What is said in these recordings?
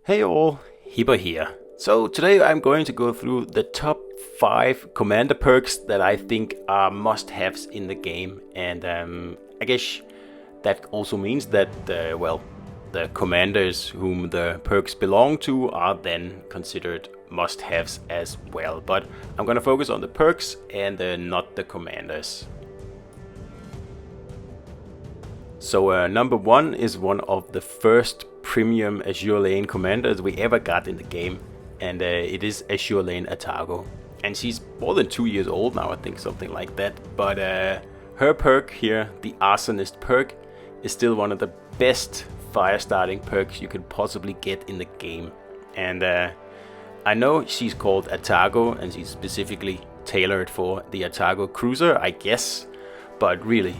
Hey all, Hipper here. So today I'm going to go through the top 5 commander perks that I think are must-haves in the game, and I guess that also means that the commanders whom the perks belong to are then considered must-haves as well. But I'm gonna focus on the perks and not the commanders. So number 1 is one of the first premium Azure Lane commanders we ever got in the game, and it is Azure Lane Atago. And she's more than 2 years old now, I think, something like that. But her perk here, the Arsonist perk, is still one of the best fire starting perks you could possibly get in the game. And I know she's called Atago, and she's specifically tailored for the Atago cruiser, I guess. But really,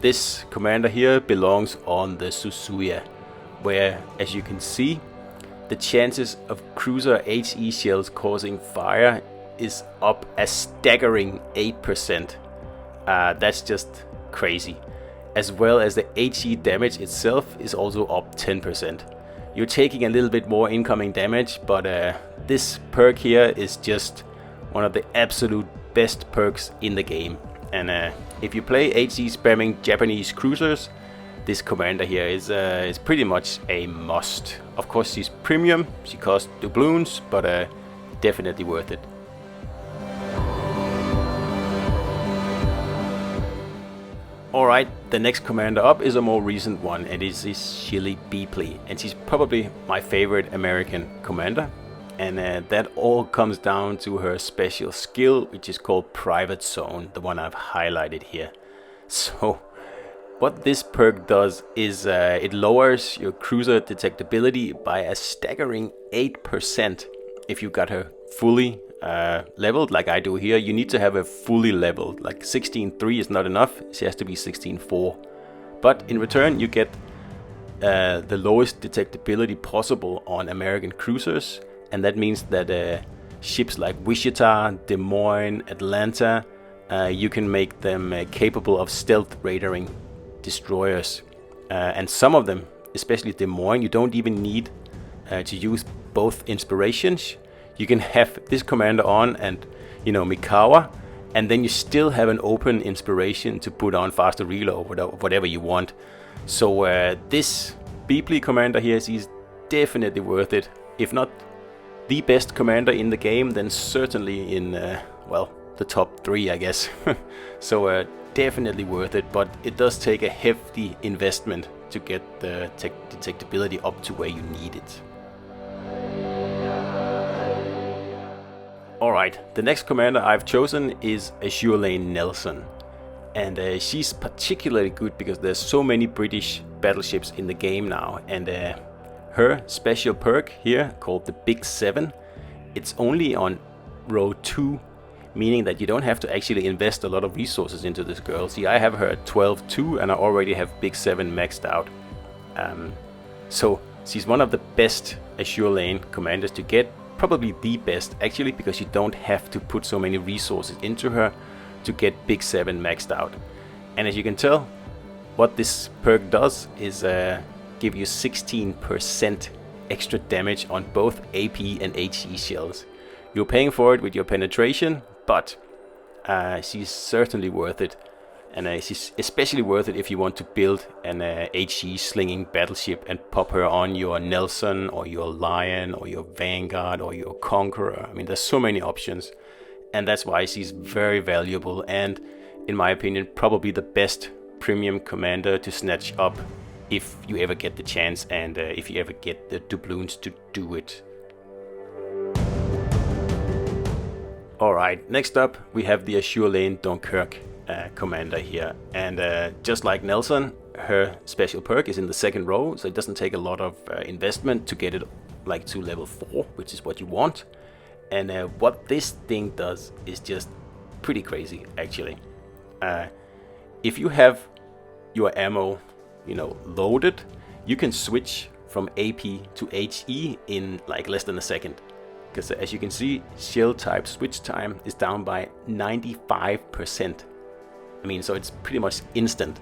this commander here belongs on the Suzuya, where, as you can see, the chances of cruiser HE shells causing fire is up a staggering 8%. That's just crazy. As well as the HE damage itself is also up 10%. You're taking a little bit more incoming damage, but this perk here is just one of the absolute best perks in the game. And if you play HE spamming Japanese cruisers, this commander here is pretty much a must. Of course, she's premium, she costs doubloons, but definitely worth it. Alright, the next commander up is a more recent one, and it is Chili Beeple, and she's probably my favorite American commander. And that all comes down to her special skill, which is called Private Zone, the one I've highlighted here. So what this perk does is it lowers your cruiser detectability by a staggering 8% if you got her fully leveled like I do here. You need to have her fully leveled, like 16.3 is not enough, she has to be 16.4. But in return you get the lowest detectability possible on American cruisers. And that means that ships like Wichita, Des Moines, Atlanta, you can make them capable of stealth radaring destroyers. And some of them, especially Des Moines, you don't even need to use both inspirations. You can have this commander on and, Mikawa, and then you still have an open inspiration to put on faster reload or whatever you want. So this Beeple commander here is definitely worth it. If not the best commander in the game, then certainly in, the top 3, I guess. So definitely worth it, but it does take a hefty investment to get the detectability up to where you need it. Alright, the next commander I've chosen is Azure Lane Nelson. And she's particularly good because there's so many British battleships in the game now, and her special perk here, called the Big 7, it's only on row 2, meaning that you don't have to actually invest a lot of resources into this girl. See, I have her at 12.2 and I already have Big 7 maxed out. So she's one of the best Azure Lane commanders to get, probably the best actually, because you don't have to put so many resources into her to get Big 7 maxed out. And as you can tell, what this perk does is give you 16% extra damage on both AP and HE shells. You're paying for it with your penetration, but she's certainly worth it. And she's especially worth it if you want to build an HE slinging battleship and pop her on your Nelson or your Lion or your Vanguard or your Conqueror. I mean, there's so many options, and that's why she's very valuable and, in my opinion, probably the best premium commander to snatch up if you ever get the chance, and if you ever get the doubloons to do it. Alright, next up we have the Azure Lane Dunkirk commander here, and just like Nelson, her special perk is in the second row, so it doesn't take a lot of investment to get it like to level 4, which is what you want. And what this thing does is just pretty crazy actually. If you have your ammo loaded, you can switch from AP to HE in like less than a second. Because as you can see, shell type switch time is down by 95%. I mean, so it's pretty much instant.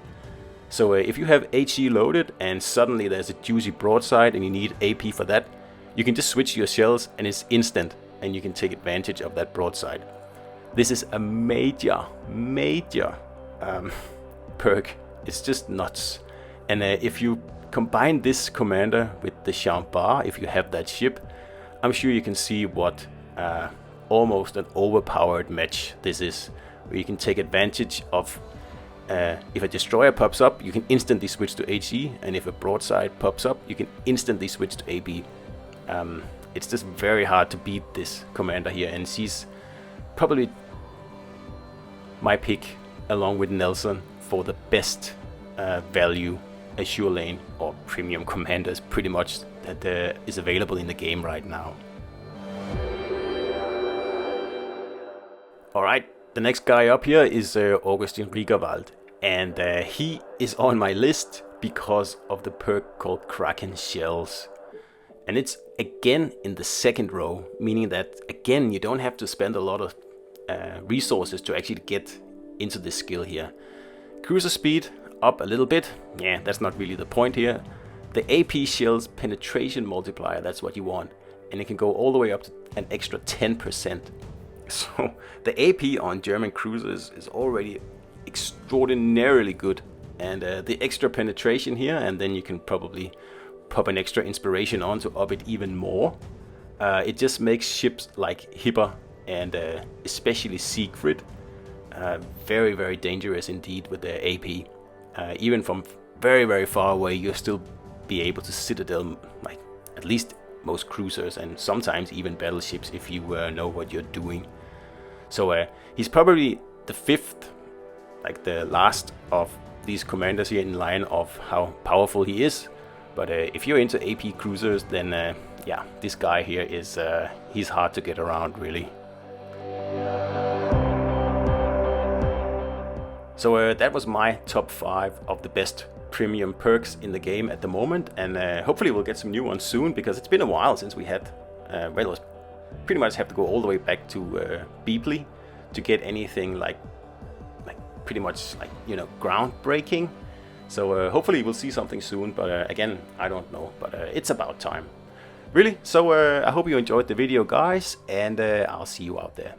So if you have HE loaded and suddenly there's a juicy broadside and you need AP for that, you can just switch your shells and it's instant and you can take advantage of that broadside. This is a major perk. It's just nuts. And if you combine this commander with the Chambar, if you have that ship, I'm sure you can see what almost an overpowered match this is, where you can take advantage of if a destroyer pops up, you can instantly switch to HE, and if a broadside pops up, you can instantly switch to AB. It's just very hard to beat this commander here, and she's probably my pick along with Nelson for the best value Azure lane or premium commanders pretty much that is available in the game right now. Alright, the next guy up here is Augustin Grauwald, and he is on my list because of the perk called Kraken Shells. And it's again in the second row, meaning that again you don't have to spend a lot of resources to actually get into this skill here. Cruiser speed up a little bit, yeah, that's not really the point here. The AP shells penetration multiplier, that's what you want, and it can go all the way up to an extra 10%. So the AP on German cruisers is already extraordinarily good, and the extra penetration here, and then you can probably pop an extra inspiration on to up it even more. It just makes ships like Hipper and especially Siegfried very, very dangerous indeed with the AP. Even from very, very far away, you'll still be able to citadel like at least most cruisers and sometimes even battleships if you know what you're doing. So he's probably the fifth, like the last of these commanders here in line of how powerful he is. But if you're into AP cruisers, then yeah, this guy here is he's hard to get around really. So that was my top 5 of the best premium perks in the game at the moment, and hopefully we'll get some new ones soon, because it's been a while since we had, well, pretty much have to go all the way back to Beeple to get anything like pretty much like, you know, groundbreaking. So hopefully we'll see something soon, but again, I don't know, but it's about time, really. So I hope you enjoyed the video, guys, and I'll see you out there.